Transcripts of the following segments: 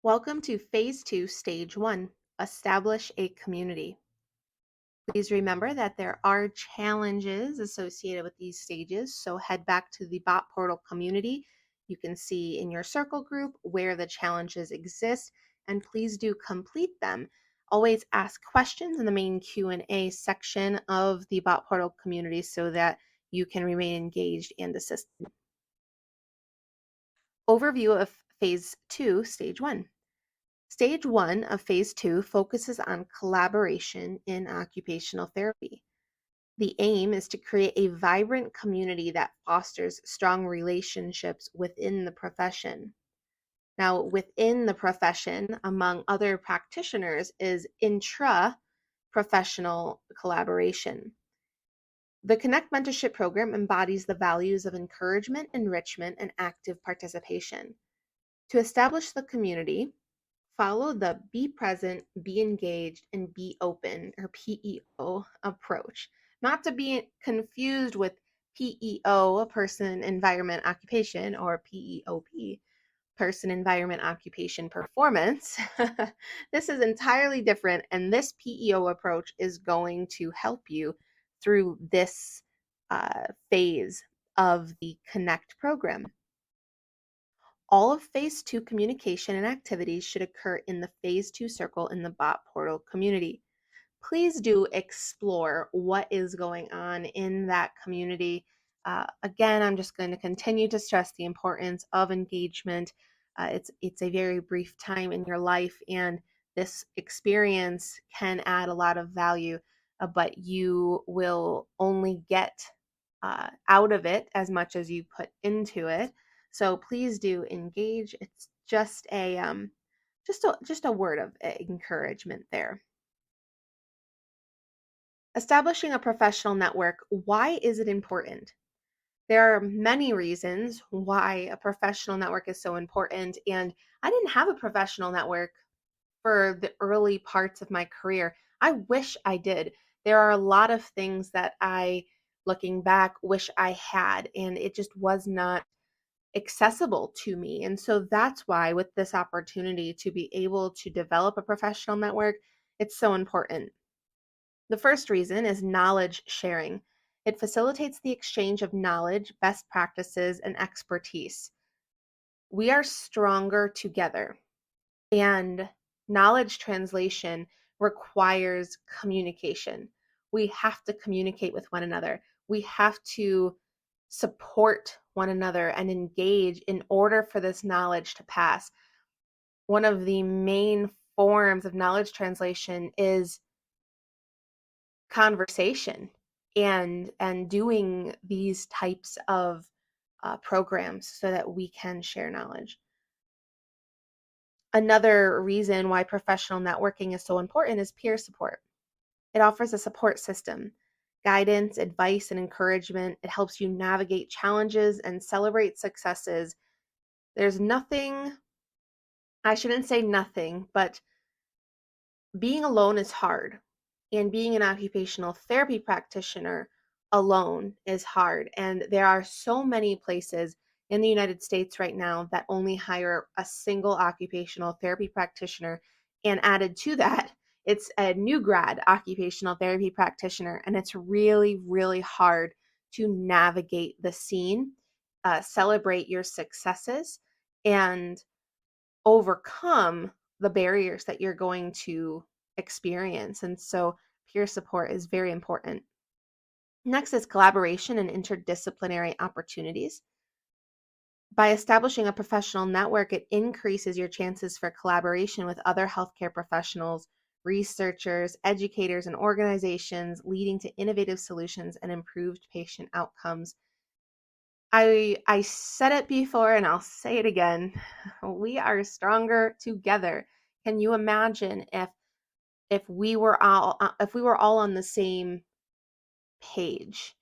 Welcome to Phase 2, Stage 1, Establish a Community. Please remember that there are challenges associated with these stages, so head back to the Bot Portal community. You can see in your circle group where the challenges exist, and please do complete them. Always ask questions in the main Q&A section of the Bot Portal community so that you can remain engaged and assisted. Overview of Phase 2, Stage 1. Stage 1 of Phase 2 focuses on collaboration in occupational therapy. The aim is to create a vibrant community that fosters strong relationships within the profession. Now, within the profession, among other practitioners, is intra-professional collaboration. The Connect Mentorship Program embodies the values of encouragement, enrichment, and active participation. To establish the community, follow the be present, be engaged, and be open, or PEO approach. Not to be confused with PEO, person, environment, occupation, or PEOP, person, environment, occupation, performance. This is entirely different, and this PEO approach is going to help you through this phase of the Connect program. All of Phase 2 communication and activities should occur in the Phase 2 circle in the Bot Portal community. Please do explore what is going on in that community. Again, I'm just going to continue to stress the importance of engagement. It's a very brief time in your life, and this experience can add a lot of value, but you will only get out of it as much as you put into it. So please do engage. It's just a word of encouragement there. Establishing a professional network. Why is it important? There are many reasons why a professional network is so important, and I didn't have a professional network for the early parts of my career. I wish I did. There are a lot of things that I, looking back, wish I had, and it just was not accessible to me. And so that's why, with this opportunity to be able to develop a professional network, it's so important. The first reason is knowledge sharing. It facilitates the exchange of knowledge, best practices, and expertise. We are stronger together, and knowledge translation requires communication. We have to communicate with one another. We have to support one another and engage in order for this knowledge to pass. One of the main forms of knowledge translation is conversation and doing these types of programs so that we can share knowledge. Another reason why professional networking is so important is peer support. It offers a support system, guidance, advice, and encouragement. It helps you navigate challenges and celebrate successes. There's nothing, I shouldn't say nothing, but being alone is hard. And being an occupational therapy practitioner alone is hard. And there are so many places in the United States right now that only hire a single occupational therapy practitioner. And added to that, it's a new grad occupational therapy practitioner. And it's really, really hard to navigate the scene, celebrate your successes, and overcome the barriers that you're going to experience. And so peer support is very important. Next is collaboration and interdisciplinary opportunities. By establishing a professional network, it increases your chances for collaboration with other healthcare professionals, researchers, educators, and organizations, leading to innovative solutions and improved patient outcomes. I said it before and I'll say it again. We are stronger together. Can you imagine if we were all on the same page,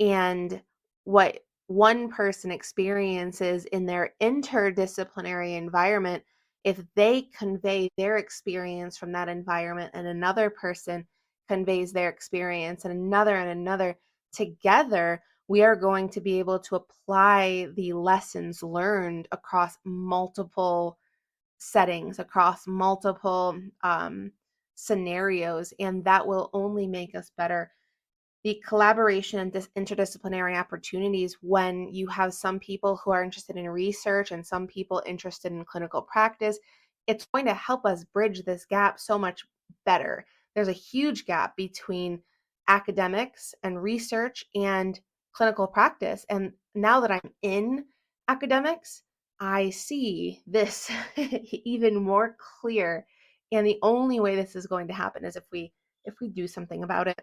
and what one person experiences in their interdisciplinary environment, if they convey their experience from that environment and another person conveys their experience and another, together we are going to be able to apply the lessons learned across multiple settings, across multiple scenarios, and that will only make us better. The collaboration and interdisciplinary opportunities, when you have some people who are interested in research and some people interested in clinical practice, it's going to help us bridge this gap so much better. There's a huge gap between academics and research and clinical practice. And now that I'm in academics, I see this even more clear. And the only way this is going to happen is if we do something about it.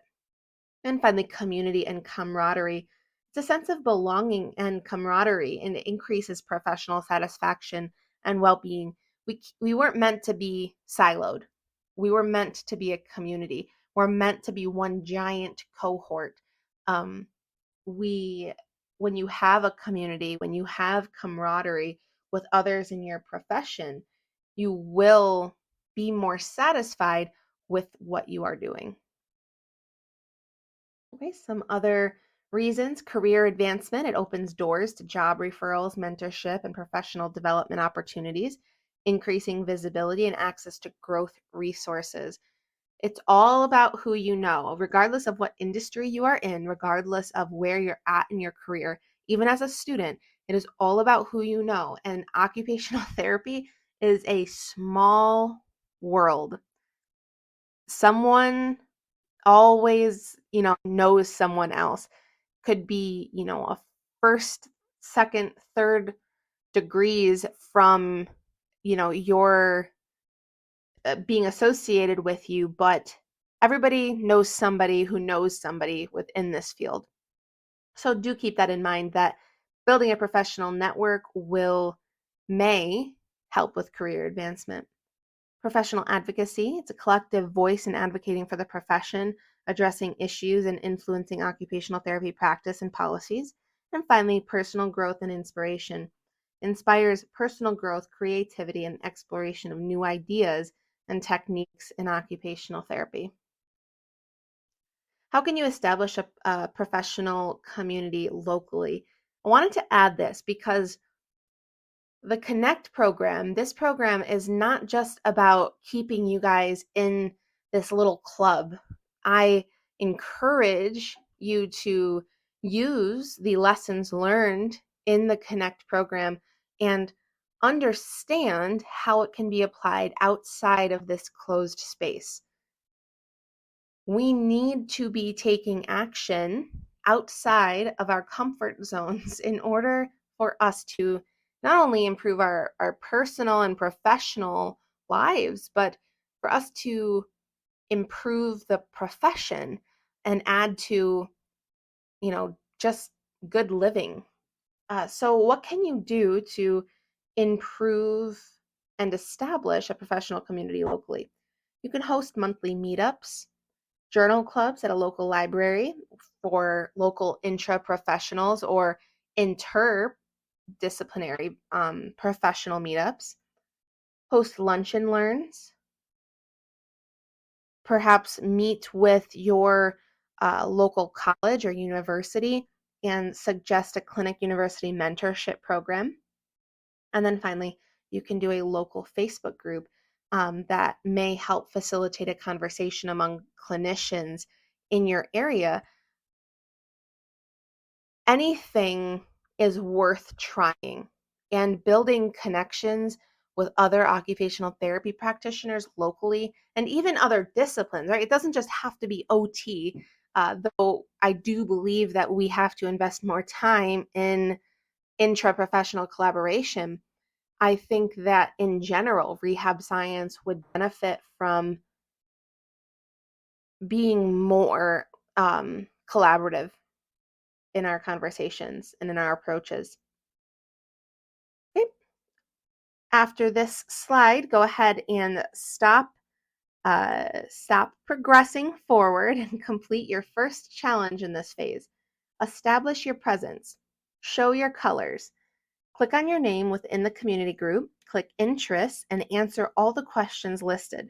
And finally, community and camaraderie. It's a sense of belonging and camaraderie, and it increases professional satisfaction and well-being. We weren't meant to be siloed. We were meant to be a community. We're meant to be one giant cohort. Um, we When you have a community, when you have camaraderie with others in your profession, you will be more satisfied with what you are doing. Okay, some other reasons: career advancement. It opens doors to job referrals, mentorship, and professional development opportunities, increasing visibility and access to growth resources. It's all about who you know, regardless of what industry you are in, regardless of where you're at in your career. Even as a student, it is all about who you know. And occupational therapy is a small world. Someone always, knows someone else. Could be, a first, second, third degrees from, your being associated with you, but everybody knows somebody who knows somebody within this field. So do keep that in mind, that building a professional network may help with career advancement. Professional advocacy. It's a collective voice in advocating for the profession, addressing issues and influencing occupational therapy practice and policies. And finally, personal growth and inspiration. Inspires personal growth, creativity, and exploration of new ideas and techniques in occupational therapy. How can you establish a professional community locally? I wanted to add this because the Connect program, this program is not just about keeping you guys in this little club. I encourage you to use the lessons learned in the Connect program and understand how it can be applied outside of this closed space. We need to be taking action outside of our comfort zones in order for us to not only improve our personal and professional lives, but for us to improve the profession and add to, just good living. So what can you do to improve and establish a professional community locally? You can host monthly meetups, journal clubs at a local library for local intra-professionals or interdisciplinary professional meetups, host lunch and learns, perhaps meet with your local college or university and suggest a clinic university mentorship program. And then finally, you can do a local Facebook group that may help facilitate a conversation among clinicians in your area. Anything is worth trying, and building connections with other occupational therapy practitioners locally and even other disciplines, right? It doesn't just have to be OT, though I do believe that we have to invest more time in intra-professional collaboration. I think that in general, rehab science would benefit from being more collaborative in our conversations and in our approaches. Okay. After this slide, go ahead and stop progressing forward and complete your first challenge in this phase. Establish your presence. Show your colors. Click on your name within the community group, click interests, and answer all the questions listed.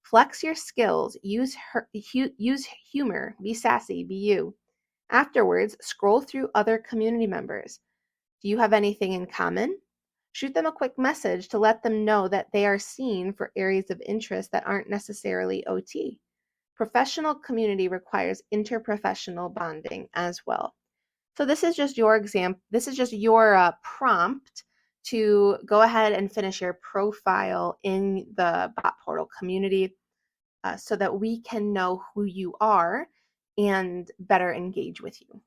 Flex your skills, use humor, be sassy, be you. Afterwards, scroll through other community members. Do you have anything in common? Shoot them a quick message to let them know that they are seen for areas of interest that aren't necessarily OT. Professional community requires interprofessional bonding as well. So this is just your example. This is just your prompt to go ahead and finish your profile in the Bot Portal community so that we can know who you are and better engage with you.